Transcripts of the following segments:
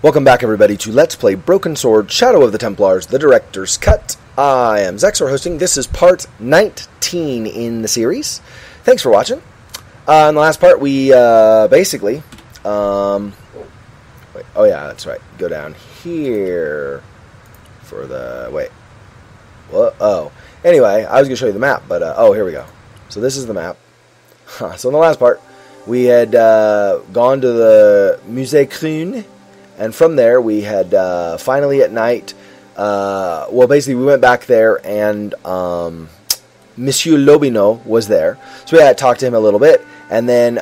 Welcome back, everybody, to Let's Play Broken Sword, Shadow of the Templars, the Director's Cut. I am Xexor hosting. This is part 19 in the series. Thanks for watching. In the last part, we basically... wait, oh yeah, that's right. Go down here for the... Wait. What? Oh. Anyway, I was going to show you the map, but... oh, here we go. So this is the map. So in the last part, we had gone to the Musée Krune. And from there, we had finally at night, well, basically, we went back there, and Monsieur Lobineau was there. So we had to talk to him a little bit, and then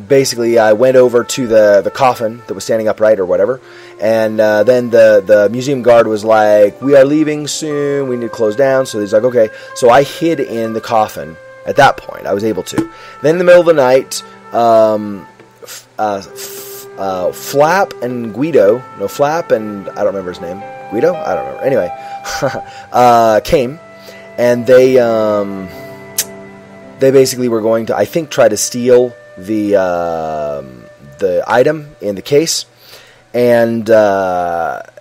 basically, I went over to the coffin that was standing upright or whatever, and then the museum guard was like, "We are leaving soon, we need to close down." So he's like, "Okay." So I hid in the coffin at that point. I was able to. Then in the middle of the night, Flap and Guido, no, Flap and, I don't remember his name, Guido? I don't remember. Anyway, came, and they basically were going to, I think, try to steal the item in the case, and that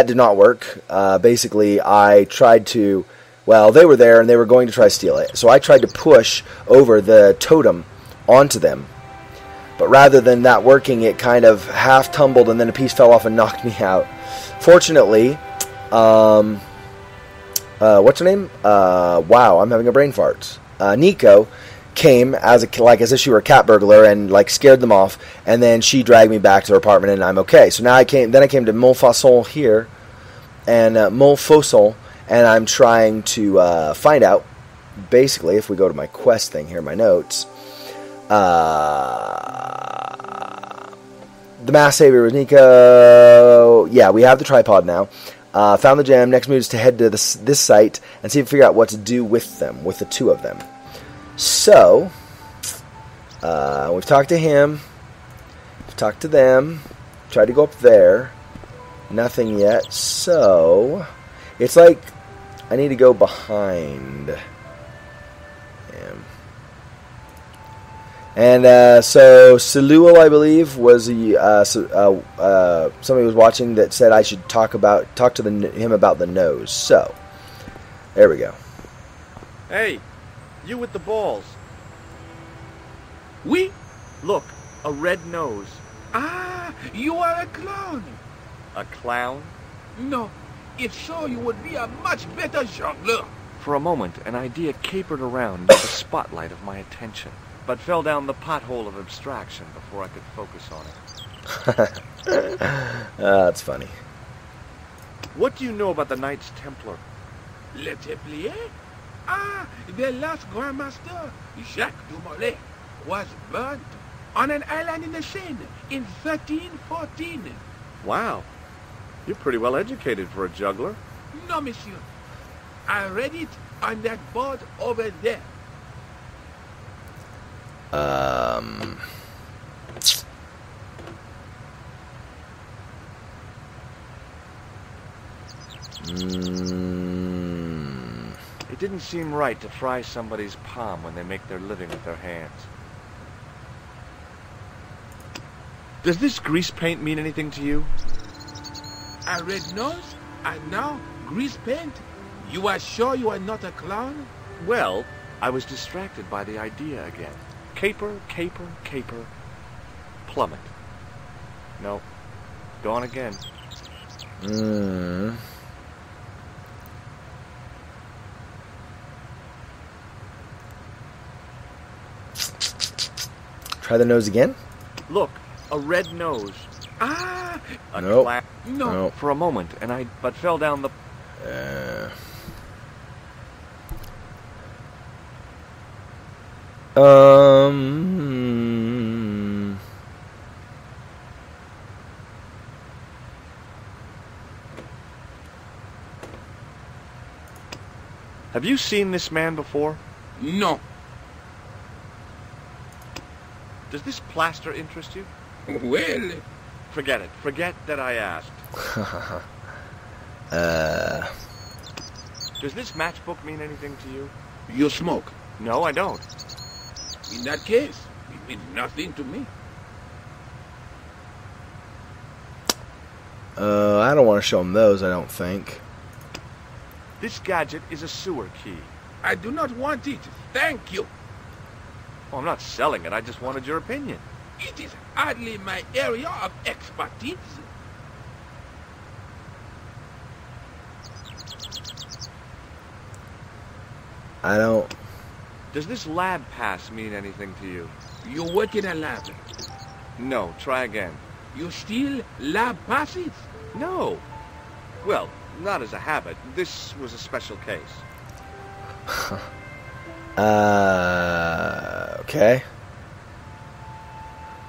did not work. Basically, I tried to, well, they were there, and they were going to try to steal it, so I tried to push over the totem onto them. But rather than that working, it kind of half tumbled, and then a piece fell off and knocked me out. Fortunately, what's her name? Wow, I'm having a brain fart. Nico came as if she were a cat burglar and scared them off, and then she dragged me back to her apartment, and I'm okay. So now I came to Montfaucon here, and Montfaucon, and I'm trying to find out. Basically, if we go to my quest thing here, my notes. The mass savior was Nico. Yeah, we have the tripod now. Found the gem. Next move is to head to this site and see if we figure out what to do with them, with the two of them. So, we've talked to him. We've talked to them. Tried to go up there. Nothing yet. So, it's like I need to go behind him. And so Saluel, I believe, was somebody was watching that said I should talk to him about the nose. So there we go. Hey, you with the balls? Oui? Look, a red nose. Ah, you are a clown. A clown? No, if so, you would be a much better jongleur. For a moment, an idea capered around the spotlight of my attention, but fell down the pothole of abstraction before I could focus on it. That's funny. What do you know about the Knights Templar? Le Templier? Ah, the last Grand Master, Jacques Dumoulin, was burnt on an island in the Seine in 1314. Wow, you're pretty well educated for a juggler. No, monsieur. I read it on that board over there. It didn't seem right to fry somebody's palm when they make their living with their hands. Does this grease paint mean anything to you? A red nose, and now grease paint? You are sure you are not a clown? Well, I was distracted by the idea again. Caper, caper, caper. Plummet. No. Gone again. Try the nose again? Look, a red nose. Ah! A nope. No. Nope. For a moment, but fell down the... Have you seen this man before? No. Does this plaster interest you? Well... Forget it. Forget that I asked. Does this matchbook mean anything to you? You smoke? No, I don't. In that case, it means nothing to me. I don't want to show him those, I don't think. This gadget is a sewer key. I do not want it. Thank you. Oh, I'm not selling it. I just wanted your opinion. It is hardly my area of expertise. I don't... Does this lab pass mean anything to you? You work in a lab. No, try again. You steal lab passes? No. Well, not as a habit. This was a special case. Okay.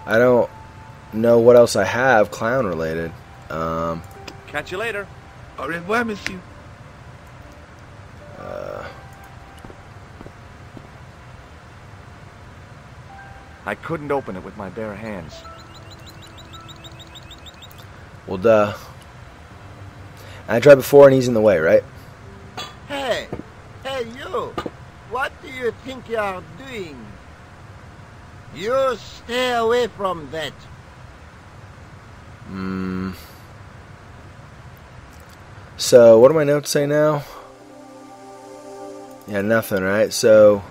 I don't know what else I have clown related. Catch you later. Au revoir, monsieur. I couldn't open it with my bare hands. Well, duh. I tried before and he's in the way, right? Hey, you! What do you think you are doing? You stay away from that. So, what do my notes say now? Yeah, nothing, right? So...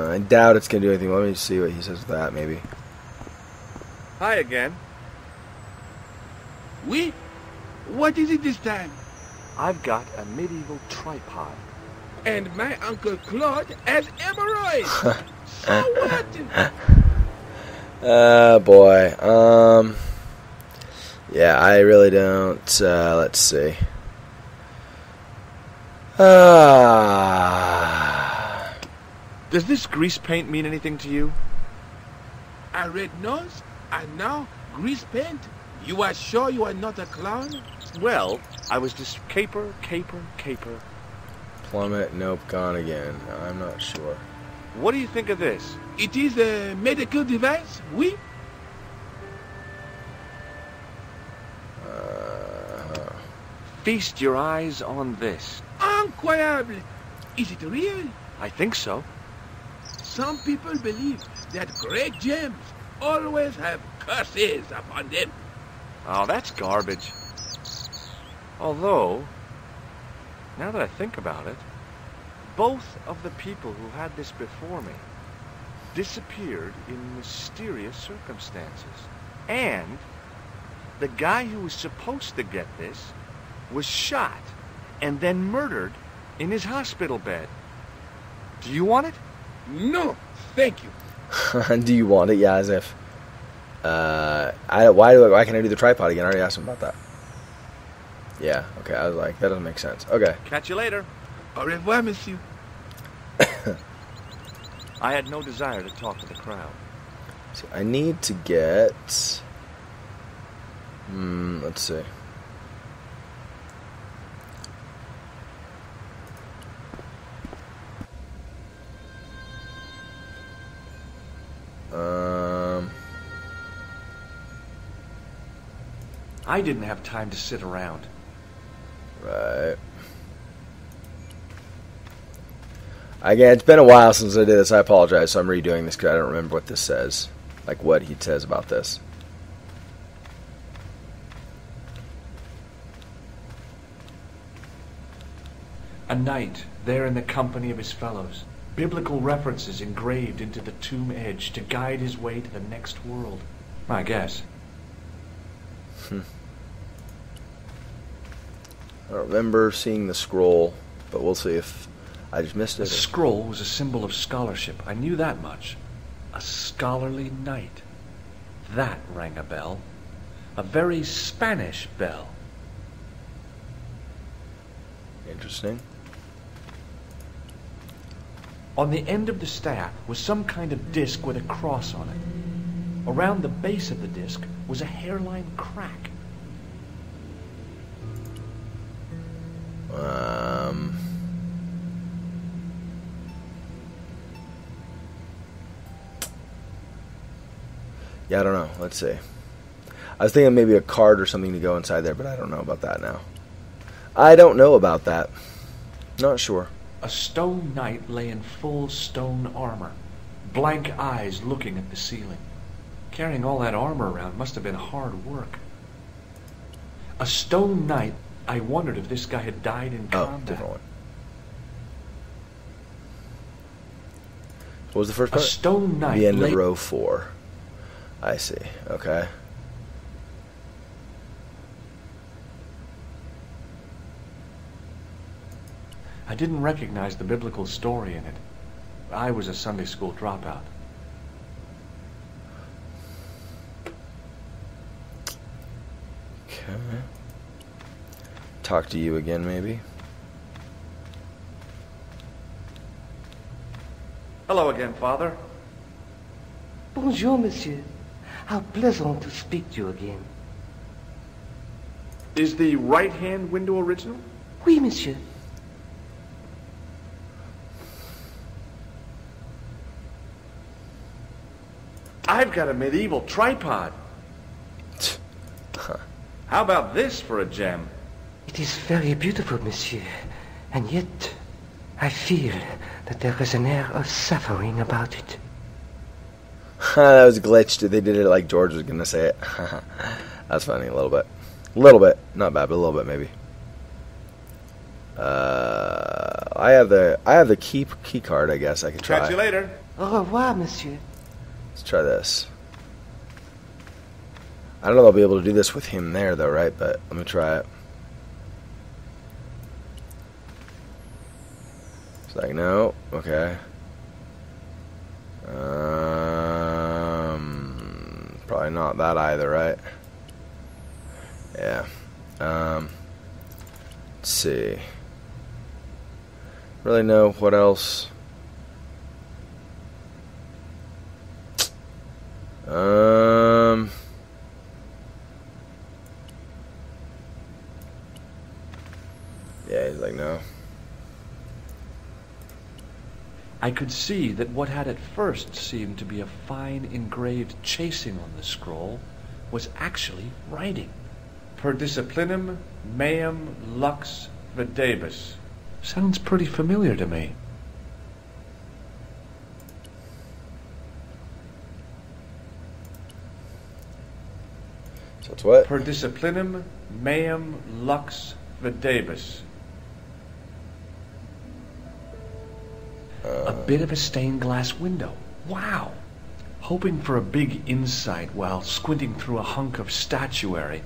I doubt it's going to do anything. Let me see what he says with that, maybe. Hi again. Oui? What is it this time? I've got a medieval tripod. And my Uncle Claude has hemorrhoids. So what? Boy. Yeah, I really don't. Let's see. Does this grease paint mean anything to you? A red nose? And now grease paint? You are sure you are not a clown? Well, I was just caper. Plummet, nope, gone again. I'm not sure. What do you think of this? It is a medical device, oui? Feast your eyes on this. Incroyable! Is it real? I think so. Some people believe that great gems always have curses upon them. Oh, that's garbage. Although, now that I think about it, both of the people who had this before me disappeared in mysterious circumstances. And the guy who was supposed to get this was shot and then murdered in his hospital bed. Do you want it? No, thank you. Do you want it? Yeah, as if. Why can't I do the tripod again? I already asked him about that. Yeah, okay, I was like, that doesn't make sense. Okay. Catch you later. Au revoir, monsieur. I had no desire to talk to the crowd. So I need to get... let's see. I didn't have time to sit around. Right. Again, it's been a while since I did this. I apologize. So I'm redoing this because I don't remember what this says. Like what he says about this. A knight, there in the company of his fellows. Biblical references engraved into the tomb edge to guide his way to the next world. I guess. I don't remember seeing the scroll, but we'll see if I just missed it. The scroll was a symbol of scholarship. I knew that much. A scholarly knight. That rang a bell. A very Spanish bell. Interesting. On the end of the staff was some kind of disc with a cross on it. Around the base of the disc was a hairline crack. Yeah, I don't know. Let's see. I was thinking maybe a card or something to go inside there, but I don't know about that now. I don't know about that. Not sure. A stone knight lay in full stone armor, blank eyes looking at the ceiling. Carrying all that armor around must have been hard work. A stone knight. I wondered if this guy had died in combat. Oh, different one. What was the first part? A stone knight. The end of row 4. I see. Okay. I didn't recognize the biblical story in it. I was a Sunday school dropout. Okay. Talk to you again, maybe? Hello again, Father. Bonjour, monsieur. How pleasant to speak to you again. Is the right-hand window original? Oui, monsieur. I've got a medieval tripod. How about this for a gem? It is very beautiful, monsieur. And yet, I feel that there is an air of suffering about it. That was glitched. They did it like George was going to say it. That's funny, a little bit. A little bit. Not bad, but a little bit, maybe. I have the key card, I guess I could try. Catch you later. Au revoir, monsieur. Let's try this. I don't know if I'll be able to do this with him there, though, right? But let me try it. It's like, no. Okay. Probably not that either, right? Yeah. Let's see. Really know what else. Yeah, he's like, no. I could see that what had at first seemed to be a fine engraved chasing on the scroll was actually writing. Per disciplinum meum lux videbus. Sounds pretty familiar to me. So it's what? Per disciplinum meum lux videbus. A bit of a stained glass window. Wow! Hoping for a big insight while squinting through a hunk of statuary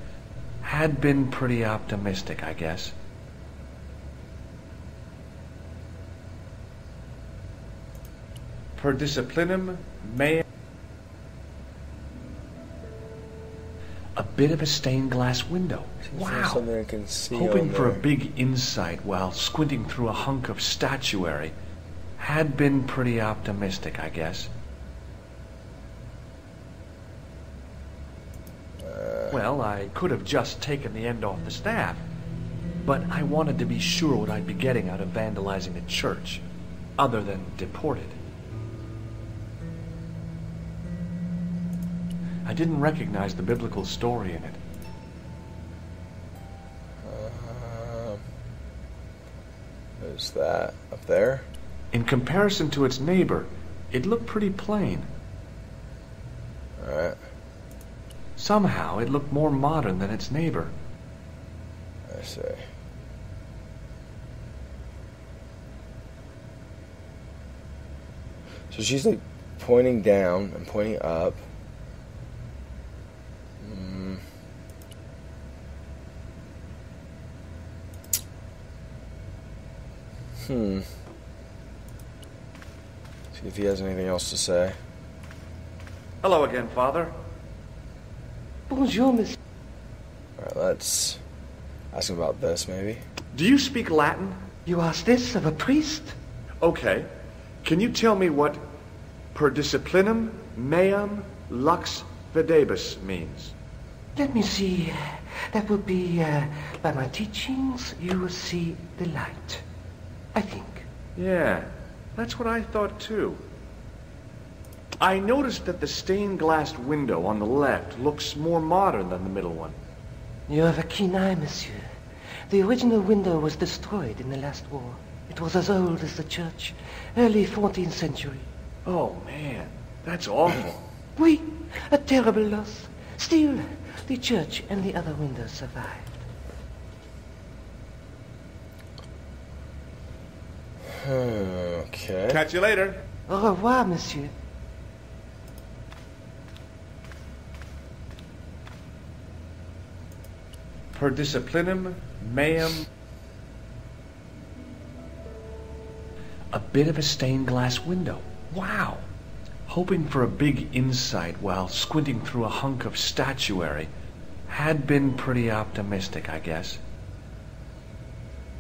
had been pretty optimistic, I guess. Per disciplinum meum. A bit of a stained glass window. Wow! Something I can see Hoping on for a there. big insight while squinting through a hunk of statuary had been pretty optimistic, I guess. Well, I could have just taken the end off the staff, but I wanted to be sure what I'd be getting out of vandalizing a church, other than deported. I didn't recognize the biblical story in it. There's that up there. In comparison to its neighbor, it looked pretty plain. Alright, Somehow, it looked more modern than its neighbor. I see. So she's like pointing down and pointing up. See if he has anything else to say. Hello again, Father. Bonjour, monsieur. Alright, let's ask him about this, maybe. Do you speak Latin? You ask this of a priest? Okay. Can you tell me what per disciplinum meum lux videbus means? Let me see. That would be, by my teachings, you will see the light. I think. Yeah, that's what I thought too. I noticed that the stained glass window on the left looks more modern than the middle one. You have a keen eye, monsieur. The original window was destroyed in the last war. It was as old as the church, early 14th century. Oh, man, that's awful. Oui, a terrible loss. Still, the church and the other windows survived. Okay. Catch you later. Au revoir, monsieur. Per disciplinum meum. A bit of a stained glass window. Wow. Hoping for a big insight while squinting through a hunk of statuary had been pretty optimistic, I guess.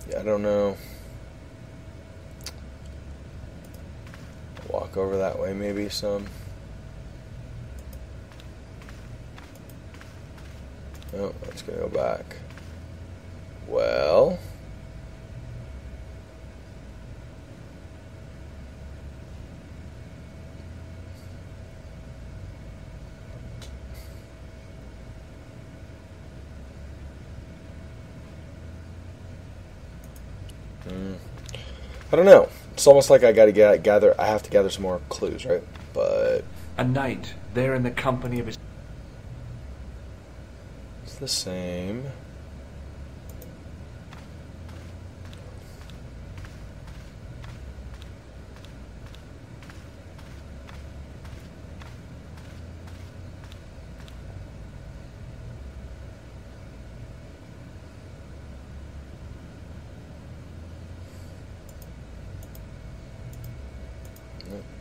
Yeah, I don't know. Walk over that way maybe some. Oh, that's gonna go back. Well, I don't know. It's almost like I gotta gather. I have to gather some more clues, right? But A knight there in the company of his... it's the same.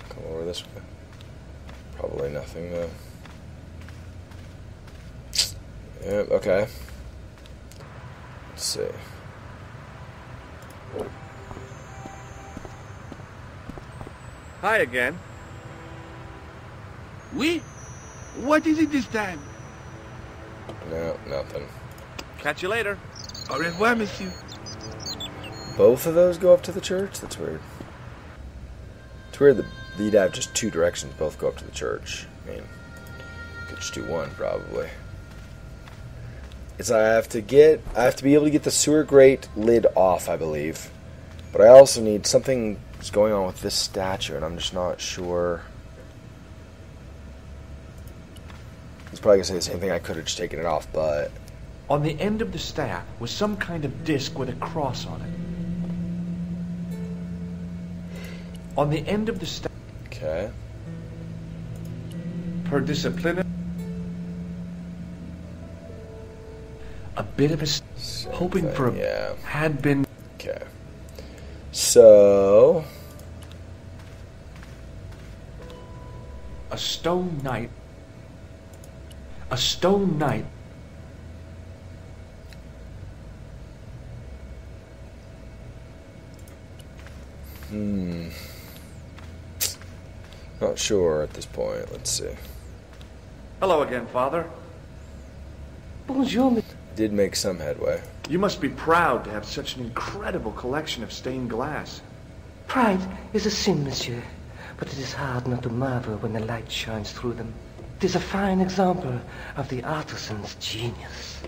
Come over this way. Probably nothing though. Yep, okay. Let's see. Hi again. Oui? What is it this time? No, nothing. Catch you later. Au revoir, monsieur. Both of those go up to the church? That's weird. It's weird that you'd have just two directions both go up to the church. I mean, you could just do one probably. It's I have to be able to get the sewer grate lid off, I believe. But I also need something that's going on with this statue, and I'm just not sure. It's probably gonna say the same thing. I could have just taken it off, but On the end of the staff was some kind of disc with a cross on it. On the end of the staff... okay. Per discipline... A bit of a... Same hoping thing, for a... yeah. Had been... Okay. So A stone knight. A stone knight. not sure at this point. Let's see. Hello again, Father. Bonjour, monsieur. Did make some headway. You must be proud to have such an incredible collection of stained glass. Pride is a sin, monsieur, but it is hard not to marvel when the light shines through them. It is a fine example of the artisan's genius.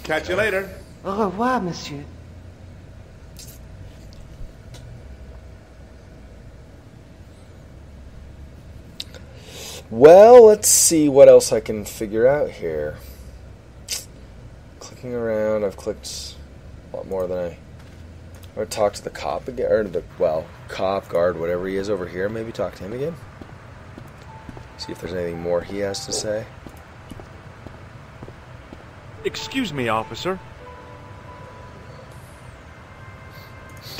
Catch you later. Au revoir, monsieur. Well, let's see what else I can figure out here. Clicking around, I've clicked a lot more than I would talk to the cop again, or the, well, cop, guard, whatever he is over here. Maybe talk to him again. See if there's anything more he has to say. Excuse me, officer.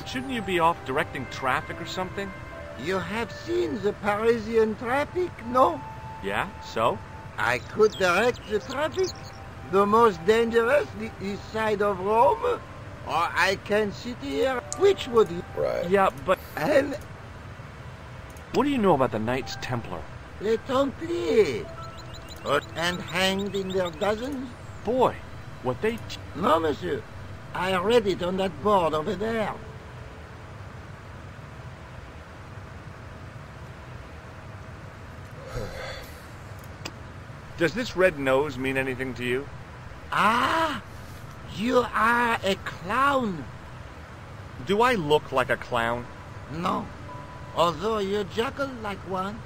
Shouldn't you be off directing traffic or something? You have seen the Parisian traffic, no? Yeah, so? I could direct the traffic. The most dangerous, the east side of Rome. Or I can sit here. Which would you? Right. Yeah, but And what do you know about the Knights Templar? les Templiers. And hanged in their dozens? Boy, what they... No, monsieur. I read it on that board over there. Does this red nose mean anything to you? Ah, you are a clown. Do I look like a clown? No, although you juggle like one.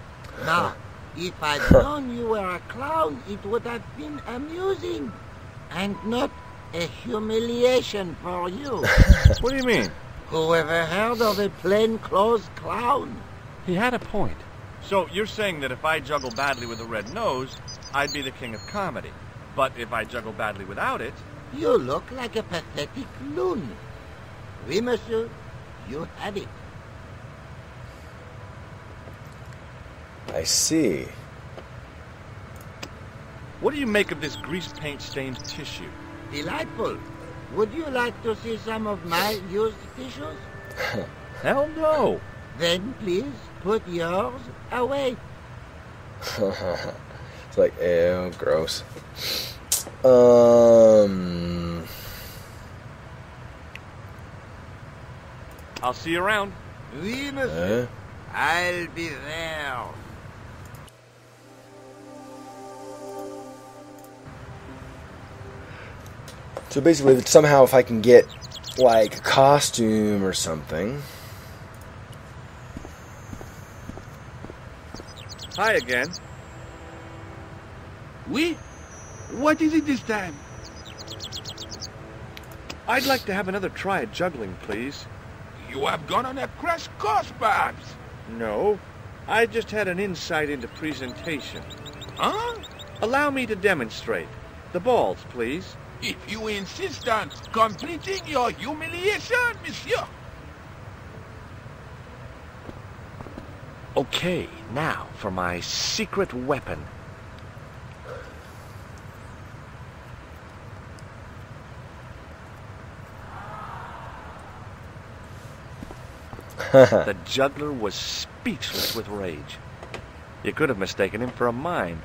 Now, if I'd known you were a clown, it would have been amusing, and not a humiliation for you. What do you mean? Whoever heard of a plainclothes clown? He had a point. So you're saying that if I juggle badly with a red nose, I'd be the king of comedy. But if I juggle badly without it... You look like a pathetic loon. Oui, monsieur, you had it. I see. What do you make of this grease paint stained tissue? Delightful. Would you like to see some of my used tissues? Hell no. Then please put yours away. It's like, ew, gross. I'll see you around. Oui, monsieur. I'll be there. So basically, somehow if I can get, like, a costume or something... Hi again. Oui? What is it this time? I'd like to have another try at juggling, please. You have gone on a crash course, perhaps? No, I just had an insight into presentation. Huh? Allow me to demonstrate. The balls, please. If you insist on completing your humiliation, monsieur. Okay, now for my secret weapon. The juggler was speechless with rage. You could have mistaken him for a mime.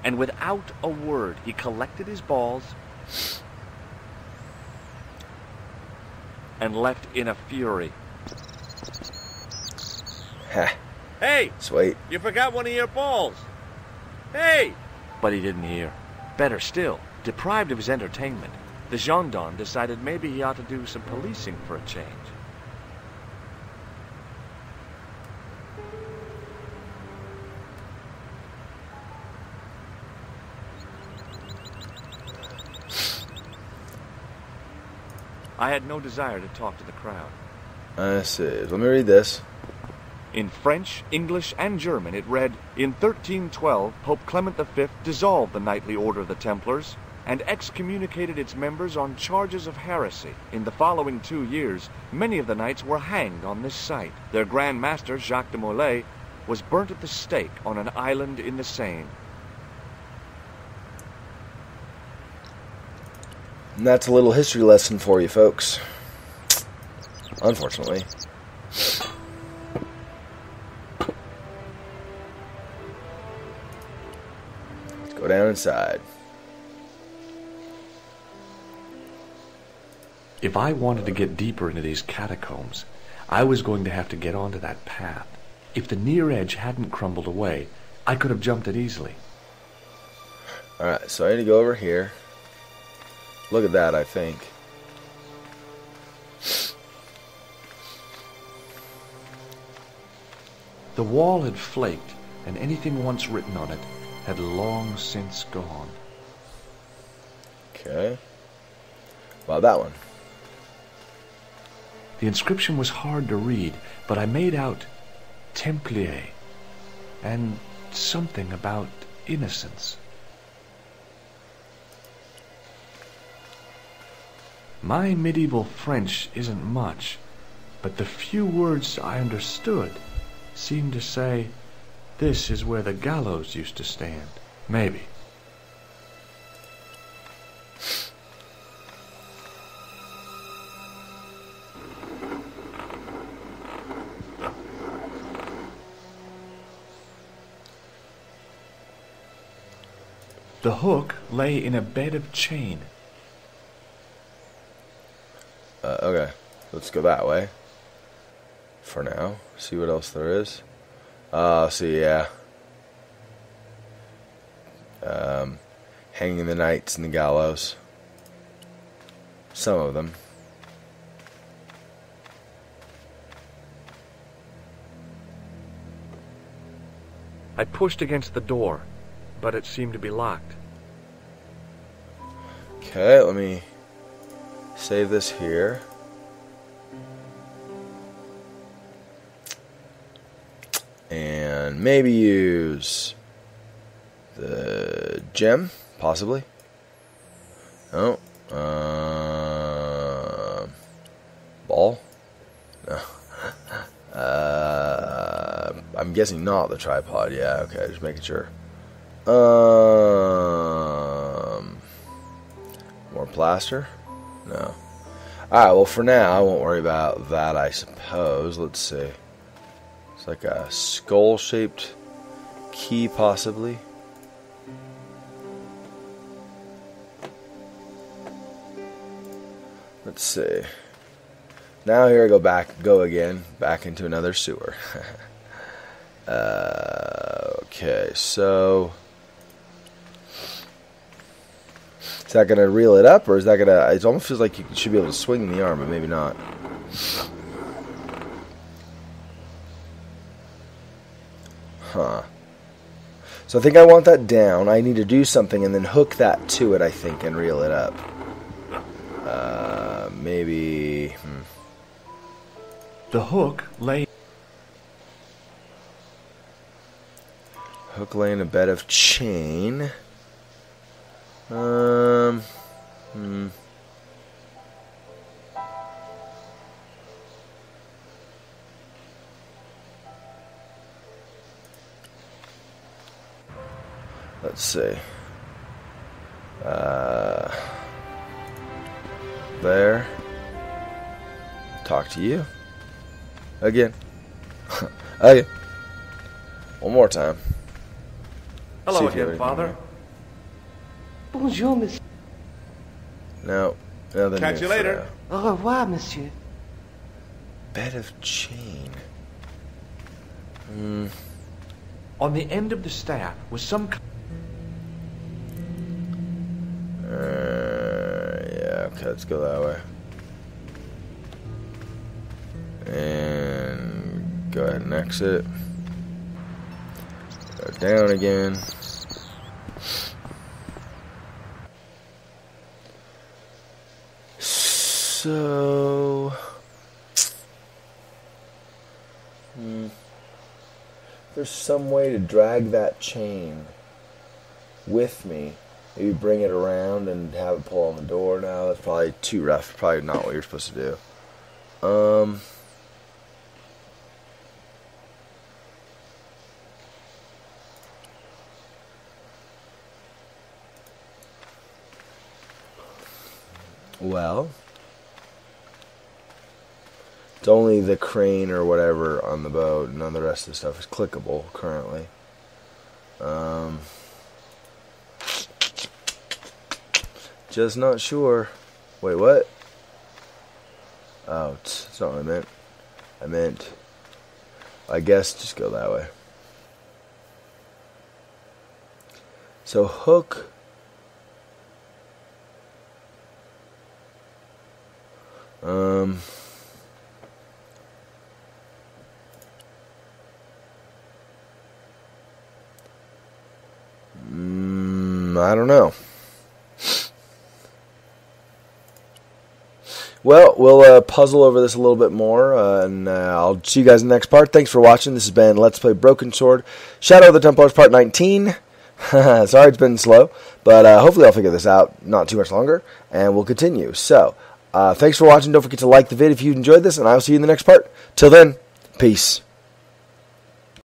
And without a word, he collected his balls and left in a fury. Hey! Sweet. You forgot one of your balls! Hey! But he didn't hear. Better still, deprived of his entertainment, the gendarme decided maybe he ought to do some policing for a change. I had no desire to talk to the crowd. I see. Let me read this. In French, English, and German it read, In 1312, Pope Clement V dissolved the knightly order of the Templars and excommunicated its members on charges of heresy. In the following 2 years, many of the knights were hanged on this site. Their Grand Master, Jacques de Molay, was burnt at the stake on an island in the Seine. And that's a little history lesson for you folks. Unfortunately. Let's go down inside. If I wanted to get deeper into these catacombs, I was going to have to get onto that path. If the near edge hadn't crumbled away, I could have jumped it easily. Alright, so I need to go over here. Look at that, I think. The wall had flaked, and anything once written on it had long since gone. Okay. Well, that one. The inscription was hard to read, but I made out Templier and something about innocence. My medieval French isn't much, but the few words I understood seemed to say, this is where the gallows used to stand. Maybe. The hook lay in a bed of chain. Okay, let's go that way. For now. See what else there is. See, yeah. hanging the knights in the gallows. Some of them. I pushed against the door, but it seemed to be locked. Okay, let me save this here. And maybe use the gem, possibly. Oh, ball? No. I'm guessing not the tripod. Yeah, okay, just making sure. More plaster? No. Alright, well for now, I won't worry about that, I suppose. Let's see. It's like a skull-shaped key, possibly. Let's see. Now here I go again, back into another sewer. Okay, so is that gonna reel it up, or is that gonna? It almost feels like you should be able to swing the arm, but maybe not. Huh. So I think I want that down. I need to do something and then hook that to it, I think, and reel it up. Maybe. The hook lay. Hook lay in a bed of chain. Let's see. There. Talk to you. Again. Again. One more time. Hello again, Father. Bonjour, monsieur. No. Nothing Catch new you later. for Au revoir, monsieur. now. Bed of chain. On the end of the staff was some. Yeah, okay, let's go that way. And go ahead and exit. Go down again. So, there's some way to drag that chain with me. Maybe bring it around and have it pull on the door. No, that's probably too rough. Probably not what you're supposed to do. Well, it's only the crane or whatever on the boat. None of the rest of the stuff is clickable currently. Just not sure. Wait, what? Oh, it's not what I meant. I meant, I guess, just go that way. So hook. I don't know. Well, we'll puzzle over this a little bit more, and I'll see you guys in the next part. Thanks for watching. This has been Let's Play Broken Sword, Shadow of the Templars, Part 19. Sorry it's been slow, but hopefully I'll figure this out not too much longer, and we'll continue. So, thanks for watching. Don't forget to like the vid if you enjoyed this, and I'll see you in the next part. Till then, peace.